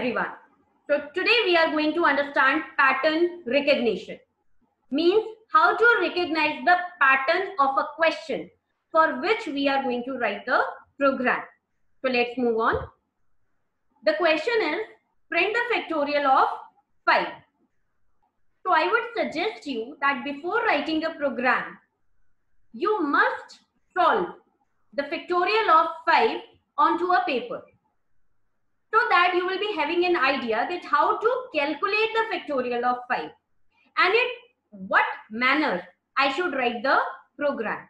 everyone. So today we are going to understand pattern recognition. Means how to recognize the pattern of a question for which we are going to write the program. So let's move on. The question is, print the factorial of 5. So I would suggest you that before writing a program, you must solve the factorial of 5 onto a paper, so that you will be having an idea that how to calculate the factorial of 5 and in what manner I should write the program.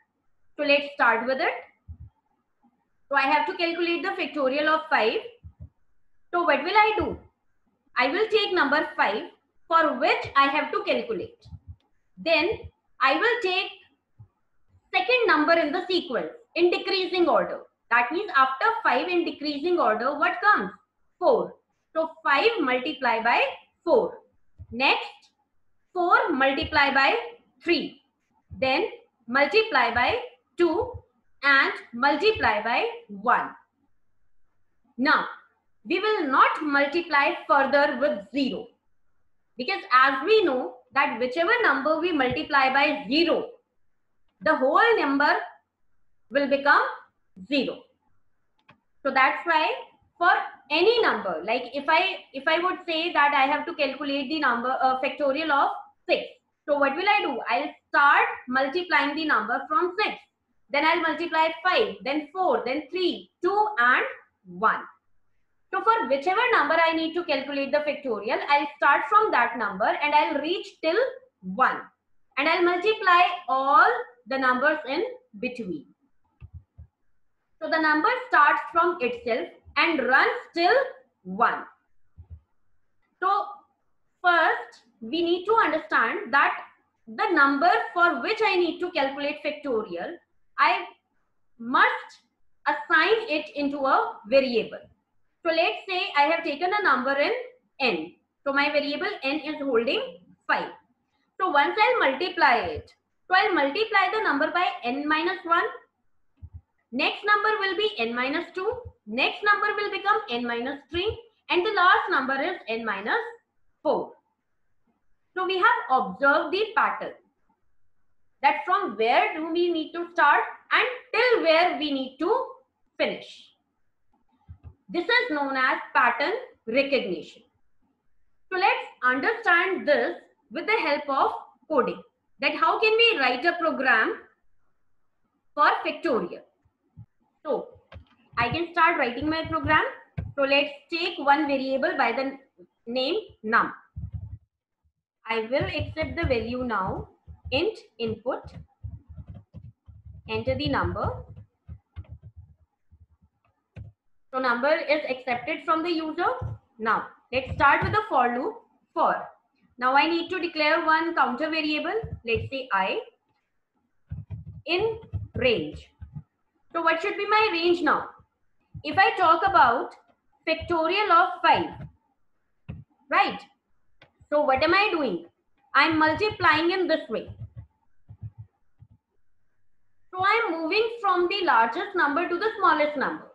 So let's start with it. So I have to calculate the factorial of 5. So what will I do? I will take number 5 for which I have to calculate. Then I will take second number in the sequence in decreasing order. That means after 5 in decreasing order, what comes? 4. So 5 multiply by 4. Next, 4 multiply by 3. Then multiply by 2 and multiply by 1. Now, we will not multiply further with 0. Because as we know that whichever number we multiply by 0, the whole number will become 0. So that's why for any number, like if I would say that I have to calculate the number factorial of 6. So what will I do? I'll start multiplying the number from 6. Then I'll multiply 5, then 4, then 3, 2 and 1. So for whichever number I need to calculate the factorial, I'll start from that number and I'll reach till 1. And I'll multiply all the numbers in between. So the number starts from itself and runs till 1. So first we need to understand that the number for which I need to calculate factorial, I must assign it into a variable. So let's say I have taken a number in n. So my variable n is holding 5. So once I'll multiply it, so I'll multiply the number by n minus 1. Next number will be n minus 2. Next number will become n minus 3. And the last number is n minus 4. So we have observed the pattern that from where do we need to start and till where we need to finish. This is known as pattern recognition. So let's understand this with the help of coding. That how can we write a program for factorial. So I can start writing my program. So let's take one variable by the name num. I will accept the value now. Int input. Enter the number. So number is accepted from the user. Now let's start with the for loop. For. Now I need to declare one counter variable. Let's say I in range. So what should be my range now? If I talk about factorial of 5, right? So what am I doing? I'm multiplying in this way. So I'm moving from the largest number to the smallest number.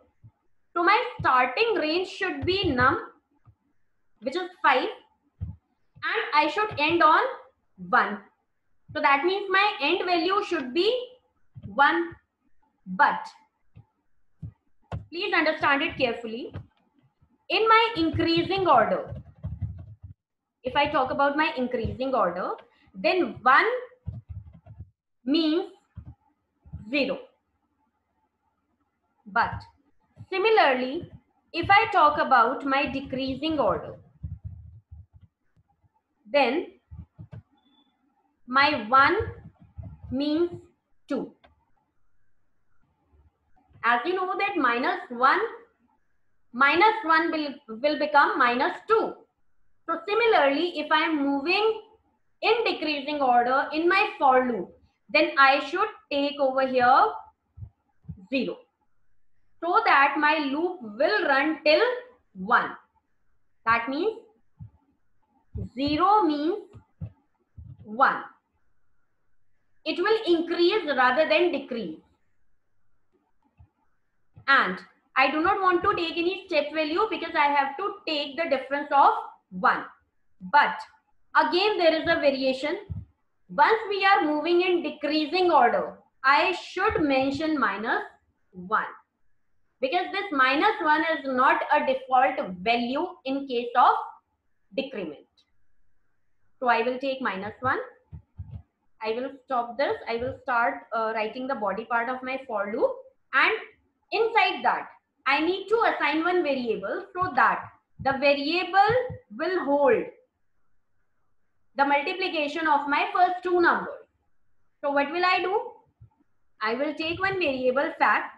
So my starting range should be num, which is 5, and I should end on 1. So that means my end value should be 1. But please understand it carefully. In my increasing order, if I talk about my increasing order, then 1 means 0. But similarly, if I talk about my decreasing order, then my 1 means 2. As you know that minus 1 will become minus 2. So similarly, if I am moving in decreasing order in my for loop, then I should take over here 0. So that my loop will run till 1. That means 0 means 1. It will increase rather than decrease. And I do not want to take any step value because I have to take the difference of 1. But again, there is a variation. Once we are moving in decreasing order, I should mention minus 1. Because this minus 1 is not a default value in case of decrement. So I will take minus 1. I will stop this. I will start writing the body part of my for loop. And inside that, I need to assign one variable so that the variable will hold the multiplication of my first two numbers. So what will I do? I will take one variable fact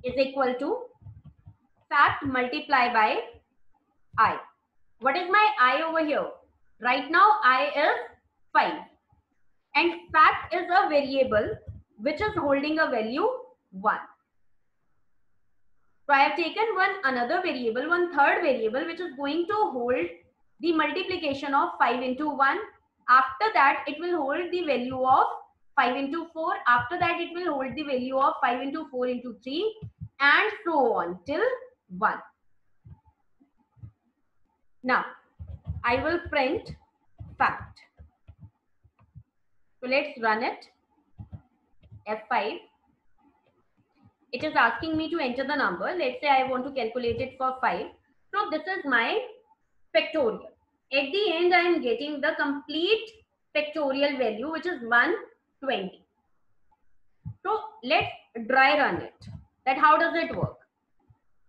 is equal to fact multiply by I. What is my I over here? Right now I is 5. And fact is a variable which is holding a value 1. So I have taken another variable, one third variable, which is going to hold the multiplication of 5 into 1. After that, it will hold the value of 5 into 4. After that, it will hold the value of 5 into 4 into 3 and so on till 1. Now, I will print fact. So let's run it. F5. It is asking me to enter the number. Let's say I want to calculate it for 5. So this is my factorial. At the end, I am getting the complete factorial value, which is 120. So let's dry run it. That how does it work?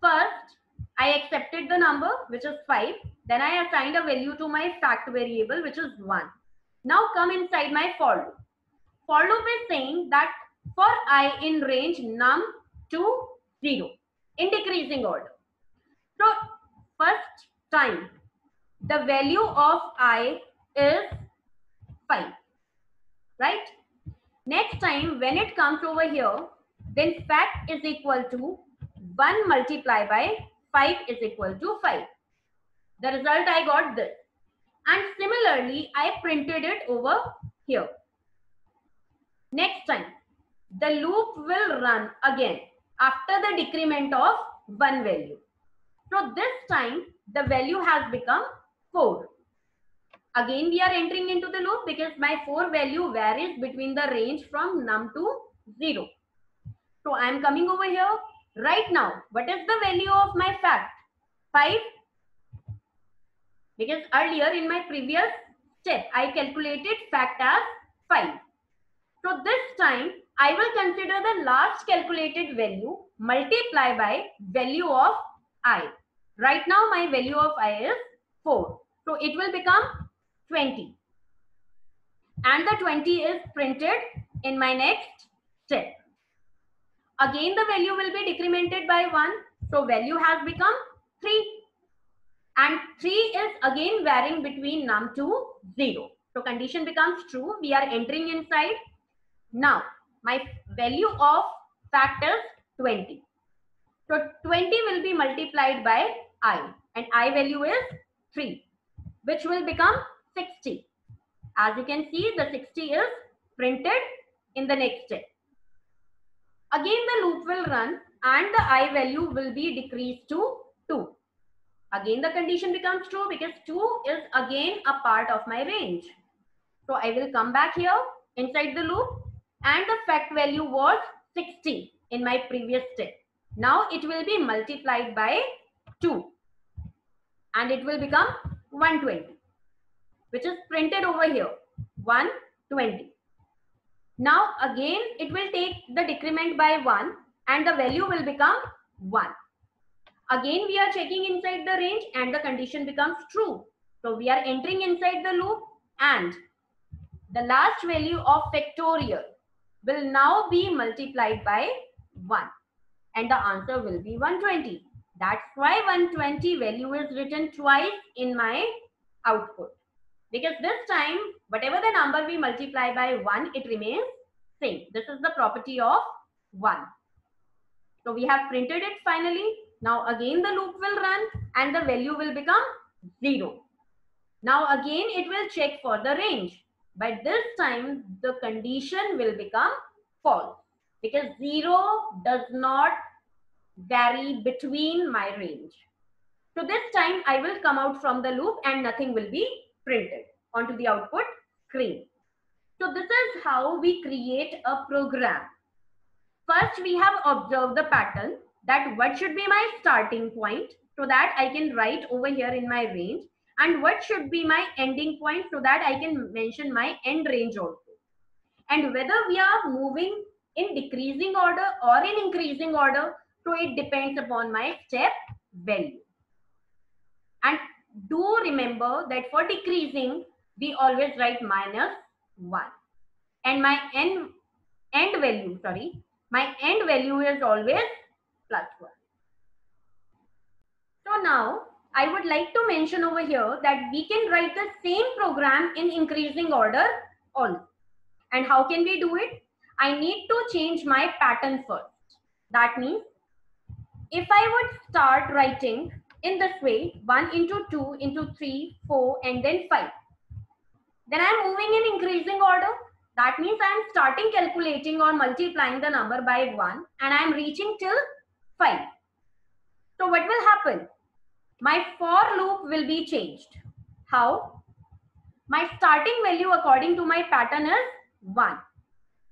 First, I accepted the number, which is 5. Then I assigned a value to my fact variable, which is 1. Now come inside my for loop. For loop is saying that for I in range num to 0 in decreasing order. So first time the value of I is 5, right? Next time when it comes over here, then fact is equal to 1 multiplied by 5 is equal to 5. The result I got this. And similarly, I printed it over here. Next time, the loop will run again after the decrement of 1 value. So this time, the value has become 4. Again, we are entering into the loop because my 4 value varies between the range from num to 0. So I am coming over here. Right now, what is the value of my fact? 5. Because earlier in my previous step, I calculated fact as 5. So this time, I will consider the last calculated value multiply by value of I. Right now, my value of I is 4. So it will become 20. And the 20 is printed in my next step. Again, the value will be decremented by 1. So value has become 3. And 3 is again varying between num to 0. So condition becomes true. We are entering inside. Now, my value of fact is 20. So 20 will be multiplied by I. And I value is 3, which will become 60. As you can see, the 60 is printed in the next step. Again, the loop will run and the I value will be decreased to 2. Again, the condition becomes true because 2 is again a part of my range. So I will come back here inside the loop and the fact value was 60 in my previous step. Now it will be multiplied by 2 and it will become 120, which is printed over here, 120. Now again, it will take the decrement by 1 and the value will become 1. Again, we are checking inside the range and the condition becomes true. So we are entering inside the loop and the last value of factorial will now be multiplied by 1 and the answer will be 120. That's why 120 value is written twice in my output. Because this time, whatever the number we multiply by 1, it remains same. This is the property of 1. So we have printed it finally. Now again the loop will run and the value will become 0. Now again it will check for the range. But this time the condition will become false. Because 0 does not vary between my range. So this time I will come out from the loop and nothing will be printed onto the output screen. So this is how we create a program. First, we have observed the pattern that what should be my starting point so that I can write over here in my range, and what should be my ending point so that I can mention my end range also. And whether we are moving in decreasing order or in increasing order, so it depends upon my step value. And do remember that for decreasing, we always write -1. And my end value, my end value is always +1. So now I would like to mention over here that we can write the same program in increasing order also. And how can we do it? I need to change my pattern first. That means if I would start writing in this way, 1 into 2 into 3, 4, and then 5. Then I'm moving in increasing order. That means I'm starting calculating or multiplying the number by 1 and I'm reaching till 5. So what will happen? My for loop will be changed. How? My starting value according to my pattern is 1.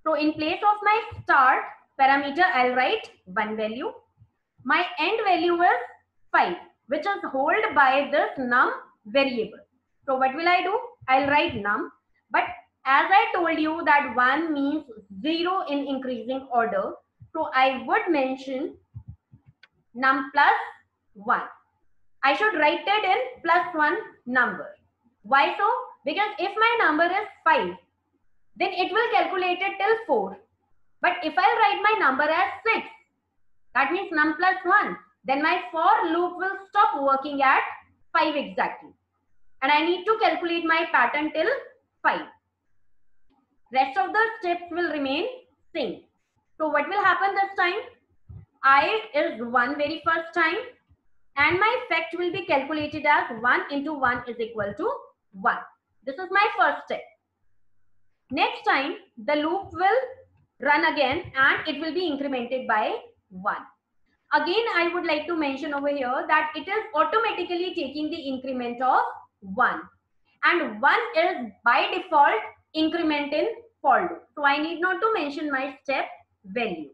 So in place of my start parameter, I'll write 1 value. My end value is 5, which is held by this num variable. So what will I do? I'll write num. But as I told you that 1 means 0 in increasing order, so I would mention num plus 1. I should write it in +1 number. Why so? Because if my number is 5, then it will calculate it till 4. But if I write my number as 6, that means num plus 1, then my for loop will stop working at 5 exactly. And I need to calculate my pattern till 5. Rest of the steps will remain same. So what will happen this time? I is 1 very first time, and my fact will be calculated as 1 into 1 is equal to 1. This is my first step. Next time, the loop will run again and it will be incremented by 1. Again, I would like to mention over here that it is automatically taking the increment of 1. And 1 is by default increment in for loop. So I need not to mention my step value.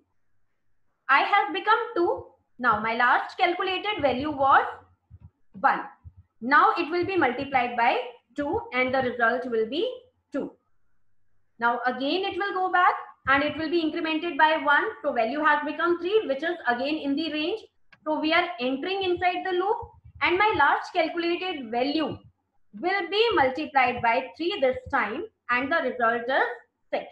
I have become 2. Now my last calculated value was 1. Now it will be multiplied by 2 and the result will be 2. Now again it will go back and it will be incremented by 1. So value has become 3, which is again in the range. So we are entering inside the loop and my last calculated value will be multiplied by 3 this time and the result is 6.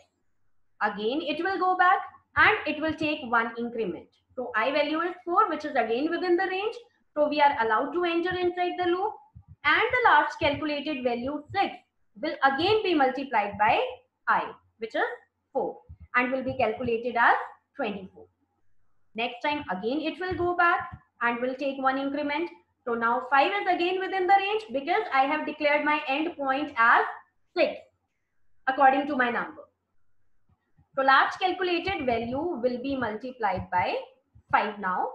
Again it will go back and it will take 1 increment. So I value is 4, which is again within the range. So we are allowed to enter inside the loop and the last calculated value 6 will again be multiplied by I, which is 4, and will be calculated as 24. Next time again it will go back and will take 1 increment. So now 5 is again within the range because I have declared my end point as 6 according to my number. So last calculated value will be multiplied by 5 now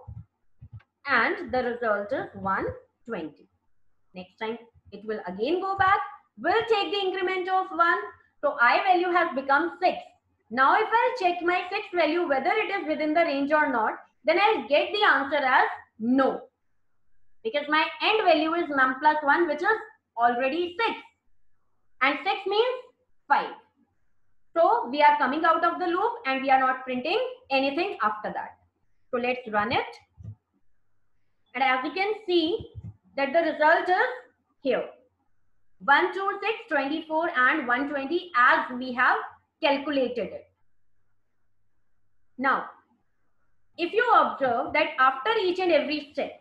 and the result is 120. Next time it will again go back, will take the increment of 1. So I value has become 6. Now if I check my 6 value whether it is within the range or not, then I'll get the answer as no. Because my end value is num plus 1, which is already 6. And 6 means 5. So we are coming out of the loop and we are not printing anything after that. So let's run it. And as you can see that the result is here. 1, 2, 6, 24 and 120 as we have calculated it. Now, if you observe that after each and every step,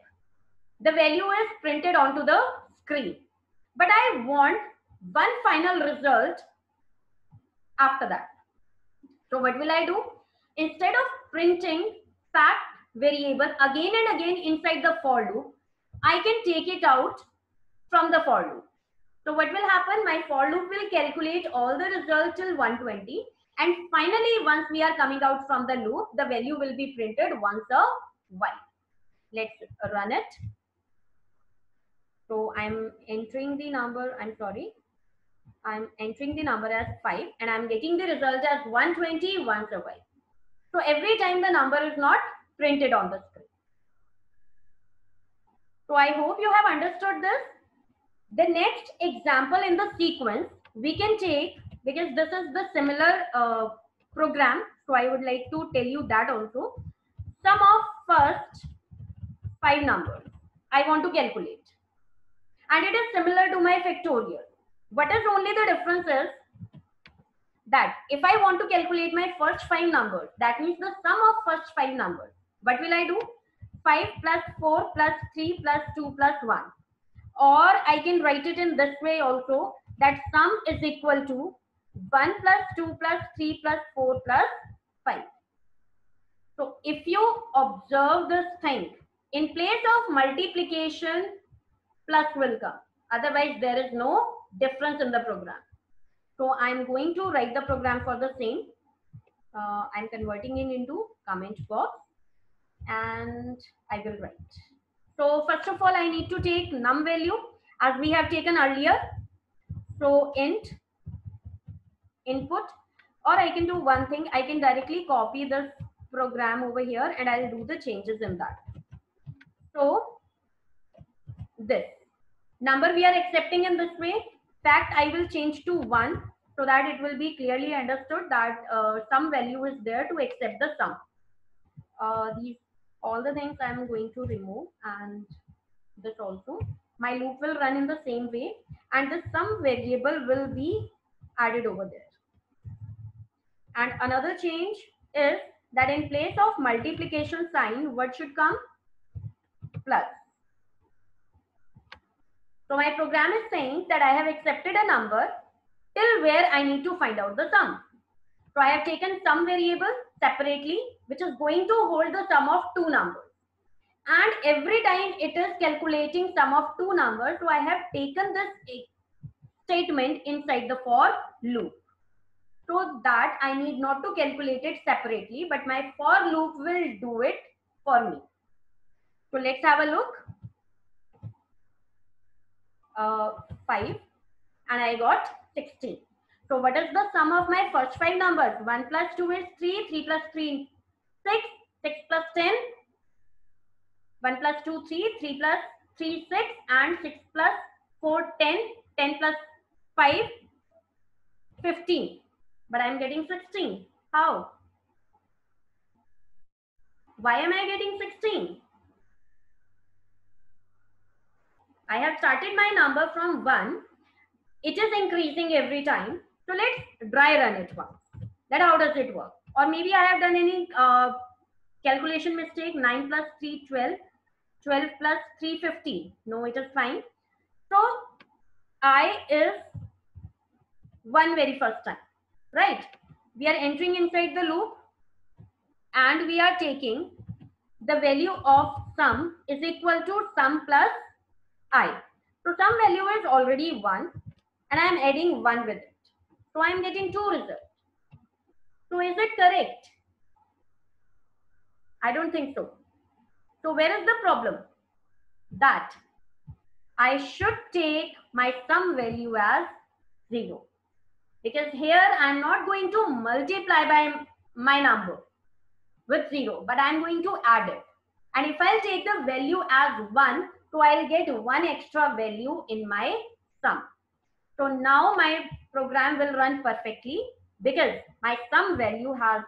the value is printed onto the screen. But I want one final result after that. So what will I do? Instead of printing fact variable again and again inside the for loop, I can take it out from the for loop. So what will happen? My for loop will calculate all the results till 120. And finally, once we are coming out from the loop, the value will be printed once a while. Let's run it. So I'm entering the number, I'm entering the number as 5 and I'm getting the result as 120, 1 survive. So every time the number is not printed on the screen. So I hope you have understood this. The next example in the sequence we can take, because this is the similar program, so I would like to tell you that also. Sum of first 5 numbers I want to calculate, and it is similar to my factorial. What is only the difference is that if I want to calculate my first 5 numbers, that means the sum of first 5 numbers, what will I do? 5 plus 4 plus 3 plus 2 plus 1. Or I can write it in this way also, that sum is equal to 1 plus 2 plus 3 plus 4 plus 5. So if you observe this thing, in place of multiplication, plus will come. Otherwise, there is no difference in the program. So I'm going to write the program for the same. I'm converting it into comment box and I will write. So first of all, I need to take num value as we have taken earlier. So int input, or I can do one thing. I can directly copy this program over here and I'll do the changes in that. So this number we are accepting in this way. Fact I will change to 1 so that it will be clearly understood that some value is there to accept the sum. These all the things I am going to remove, and this also. My loop will run in the same way and the sum variable will be added over there. And another change is that in place of multiplication sign, what should come? Plus. So my program is saying that I have accepted a number till where I need to find out the sum. So I have taken sum variable separately, which is going to hold the sum of 2 numbers. And every time it is calculating sum of 2 numbers, so I have taken this statement inside the for loop, so that I need not to calculate it separately, but my for loop will do it for me. So let's have a look. 5 and I got 16. So what is the sum of my first 5 numbers? 1 plus 2 is 3, 3 plus 3, 6, 6 plus 10, 1 plus 2, 3, 3 plus 3, 6, and 6 plus 4, 10, 10 plus 5, 15. But I am getting 16. How? Why am I getting 16? I have started my number from 1. It is increasing every time. So let's dry run it once. That how does it work? Or maybe I have done any calculation mistake. 9 plus 3, 12. 12 plus 3, 15. No, it is fine. So I is 1 very first time. Right? We are entering inside the loop and we are taking the value of sum is equal to sum plus I. So sum value is already 1 and I am adding 1 with it. So I am getting 2 results. So is it correct? I don't think so. So where is the problem? That I should take my sum value as 0. Because here I am not going to multiply by my number with 0, but I am going to add it. And if I'll take the value as 1, so I'll get 1 extra value in my sum. So now my program will run perfectly because my sum value has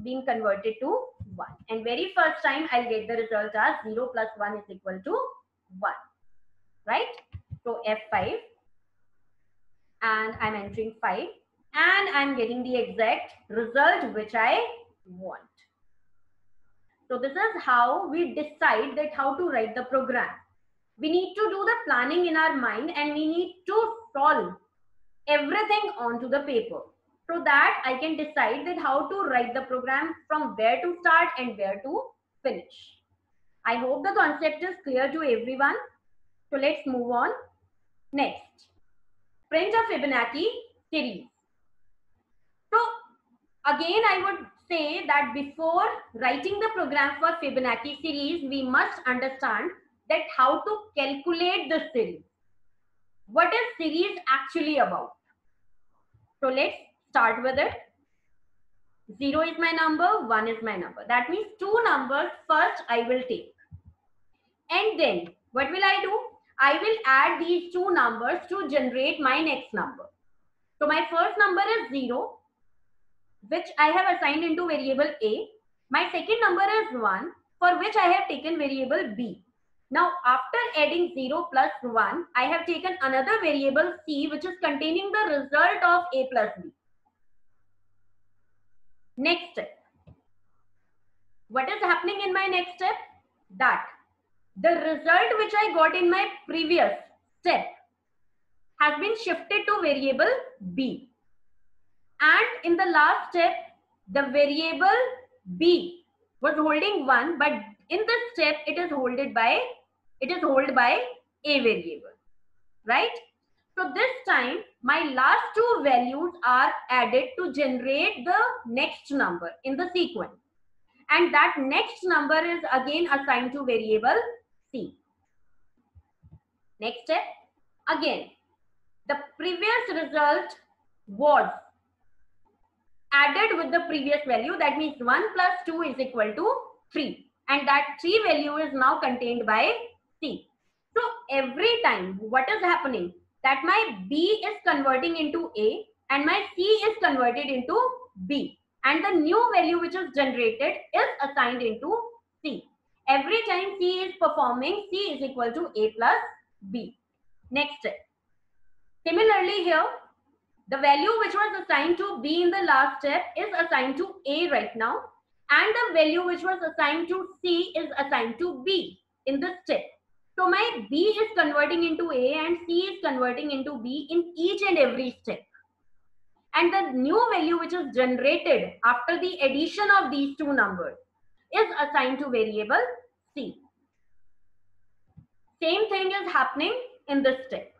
been converted to 1. And very first time I'll get the result as 0 plus 1 is equal to 1. Right? So F5 and I'm entering 5 and I'm getting the exact result which I want. So this is how we decide that how to write the program. We need to do the planning in our mind and we need to solve everything onto the paper so that I can decide that how to write the program from where to start and where to finish. I hope the concept is clear to everyone. So let's move on. Next, print a Fibonacci series. So again, I would say that before writing the program for Fibonacci series, we must understand that how to calculate the series. What is series actually about? So let's start with it. 0 is my number, 1 is my number. That means two numbers first I will take. And then what will I do? I will add these two numbers to generate my next number. So my first number is 0, which I have assigned into variable A. My second number is 1, for which I have taken variable B. Now, after adding 0 plus 1, I have taken another variable C, which is containing the result of A plus B. Next step. What is happening in my next step? That the result which I got in my previous step has been shifted to variable B. And in the last step, the variable B was holding 1, but in this step, it is held by A variable, right? So this time, my last two values are added to generate the next number in the sequence. And that next number is again assigned to variable C. Next step, again, the previous result was added with the previous value. That means 1 plus 2 is equal to 3. And that 3 value is now contained by C. So every time what is happening? That my B is converting into A and my C is converted into B. And the new value which is generated is assigned into C. Every time C is performing, C is equal to A plus B. Next step. Similarly here, the value which was assigned to B in the last step is assigned to A right now. And the value which was assigned to C is assigned to B in this step. So my B is converting into A and C is converting into B in each and every step. And the new value which is generated after the addition of these two numbers is assigned to variable C. Same thing is happening in this step.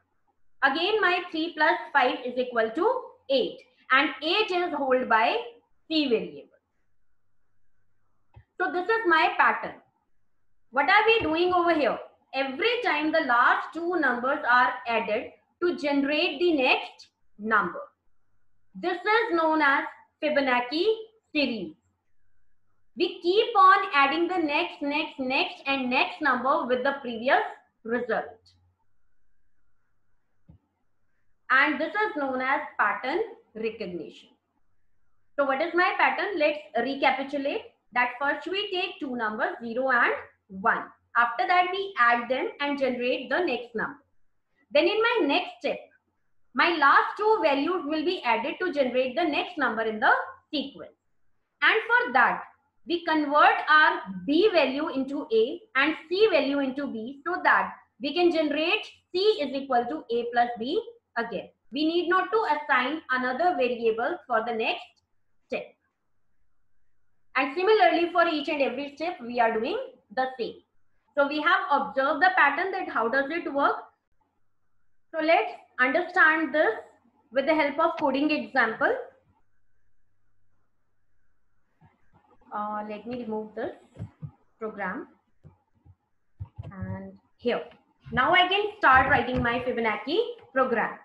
Again, my 3 plus 5 is equal to 8. And 8 is held by C variable. So this is my pattern. What are we doing over here? Every time the last two numbers are added to generate the next number. This is known as Fibonacci series. We keep on adding the next and next number with the previous result. And this is known as pattern recognition. So what is my pattern? Let's recapitulate that. First we take two numbers 0 and 1. After that we add them and generate the next number. Then in my next step, my last two values will be added to generate the next number in the sequence. And for that, we convert our B value into A and C value into B so that we can generate C is equal to A plus B again. We need not to assign another variable for the next step. And similarly for each and every step, we are doing the same. So we have observed the pattern that how does it work. So let's understand this with the help of coding example. Let me remove this program. And here. Now I can start writing my Fibonacci program.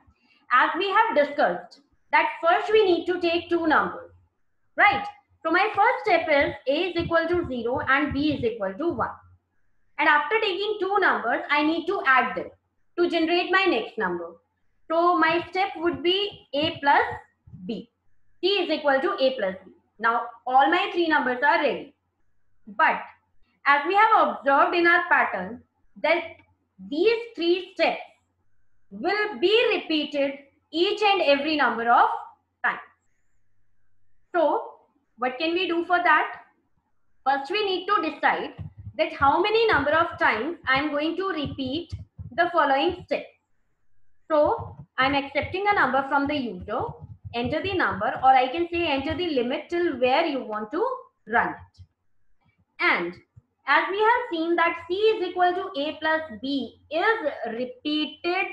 As we have discussed that first we need to take two numbers, right? So my first step is A is equal to 0 and B is equal to 1. And after taking two numbers, I need to add them to generate my next number. So my step would be A plus B. C is equal to A plus B. Now all my three numbers are ready. But as we have observed in our pattern that these three steps will be repeated each and every number of times. So what can we do for that? First we need to decide that how many number of times I am going to repeat the following steps. So I am accepting a number from the user, enter the number, or I can say enter the limit till where you want to run it. And as we have seen that C is equal to A plus B is repeated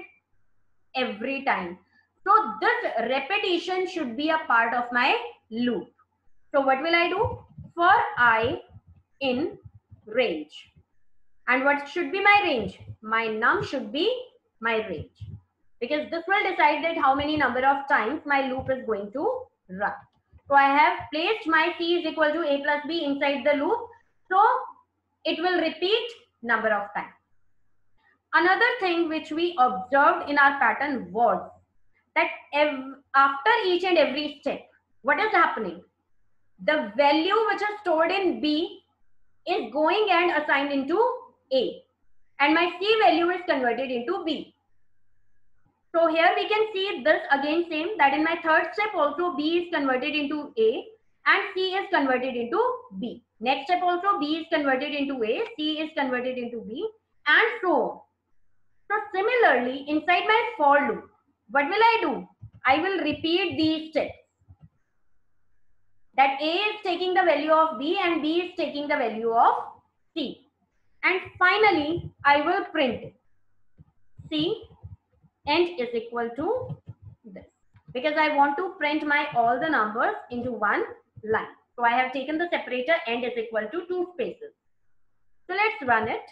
every time. So this repetition should be a part of my loop. So what will I do? For I in range. And what should be my range? My num should be my range. Because this will decide that how many number of times my loop is going to run. So I have placed my C is equal to A plus B inside the loop. So it will repeat number of times. Another thing which we observed in our pattern was that after each and every step, what is happening? The value which is stored in B is going and assigned into A, and my C value is converted into B. So here we can see this again same, that in my third step also B is converted into A and C is converted into B. Next step also B is converted into A, C is converted into B, and so on. So similarly, inside my for loop, what will I do? I will repeat these steps. That A is taking the value of B and B is taking the value of C. And finally, I will print it. C end is equal to this. Because I want to print my all the numbers into one line. So I have taken the separator end is equal to 2 spaces. So let's run it.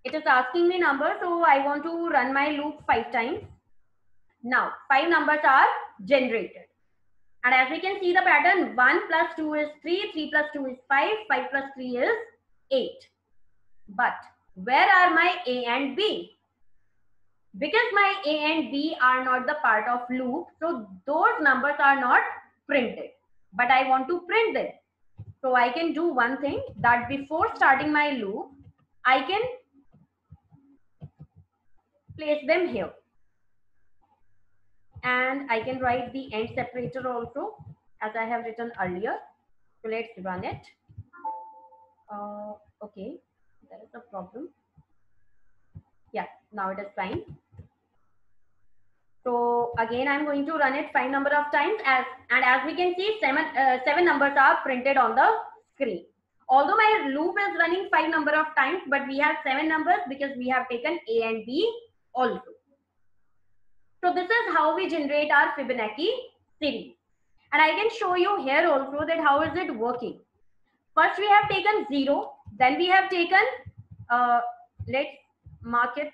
It is asking me number, so I want to run my loop 5 times. Now 5 numbers are generated. And as we can see the pattern, 1 plus 2 is 3, 3 plus 2 is 5, 5 plus 3 is 8. But where are my A and B? Because my A and B are not the part of loop, so those numbers are not printed. But I want to print them. So I can do one thing, that before starting my loop, I can place them here. And I can write the end separator also, as I have written earlier. So let's run it. Okay, there is a problem. Yeah, now it is fine. So again, I'm going to run it 5 number of times, and as we can see, 7 numbers are printed on the screen. Although my loop is running 5 number of times, but we have 7 numbers because we have taken A and B also. So this is how we generate our Fibonacci series. And I can show you here also that how is it working. First we have taken 0, then we have taken, let's mark it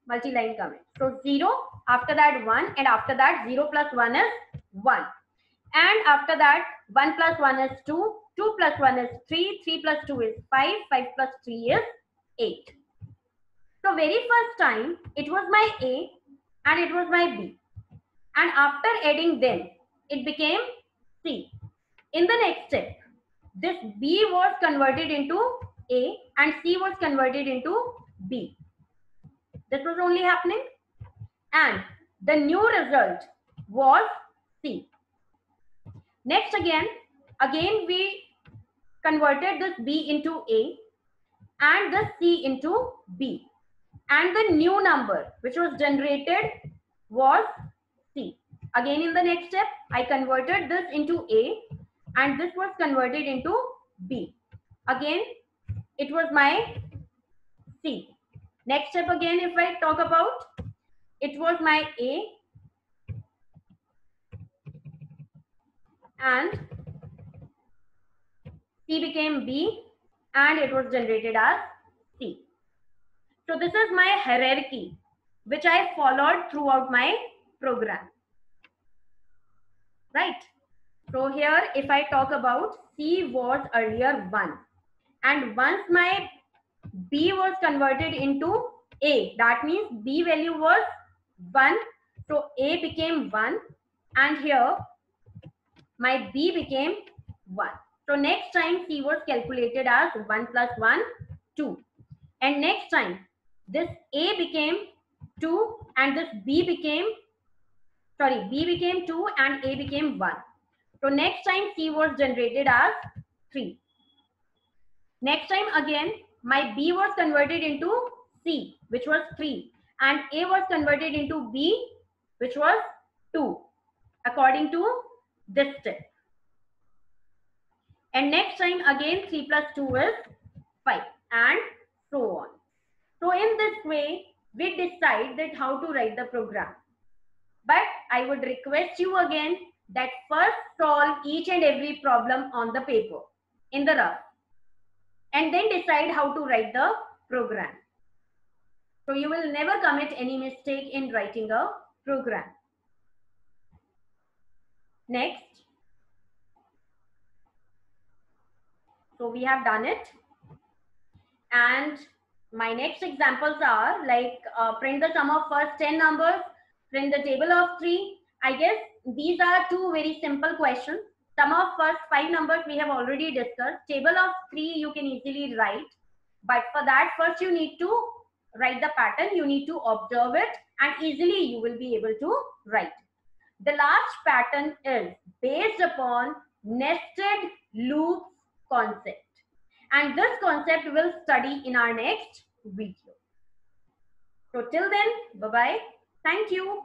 multi-line comment. So 0, after that 1, and after that 0 plus 1 is 1. And after that 1 plus 1 is 2, 2 plus 1 is 3, 3 plus 2 is 5, 5 plus 3 is 8. So very first time it was my A and it was my B. And after adding them, it became C. In the next step, this B was converted into A and C was converted into B. This was only happening. And the new result was C. Next again we converted this B into A and the C into B. And the new number which was generated was C. Again in the next step, I converted this into A and this was converted into B. Again, it was my C. Next step again, if I talk about, it was my A and C became B and it was generated as C. So this is my hierarchy which I followed throughout my program. Right? So here if I talk about, C was earlier 1 and once my B was converted into A, that means B value was 1, so A became 1 and here my B became 1. So next time C was calculated as 1 plus 1, 2. And next time this A became 2 and this B became 2 and A became 1. So next time C was generated as 3. Next time again my B was converted into C, which was 3, and A was converted into B, which was 2, according to this step. And next time again 3 plus 2 is 5, and so on. So in this way, we decide that how to write the program. But I would request you again that first solve each and every problem on the paper in the rough and then decide how to write the program. So you will never commit any mistake in writing a program. Next. So we have done it. And my next examples are like print the sum of first 10 numbers, print the table of 3. I guess these are two very simple questions. Sum of first 5 numbers we have already discussed. Table of 3 you can easily write. But for that, first you need to write the pattern. You need to observe it and easily you will be able to write. The last pattern is based upon nested loops concept. And this concept we'll study in our next video. So till then, bye-bye. Thank you.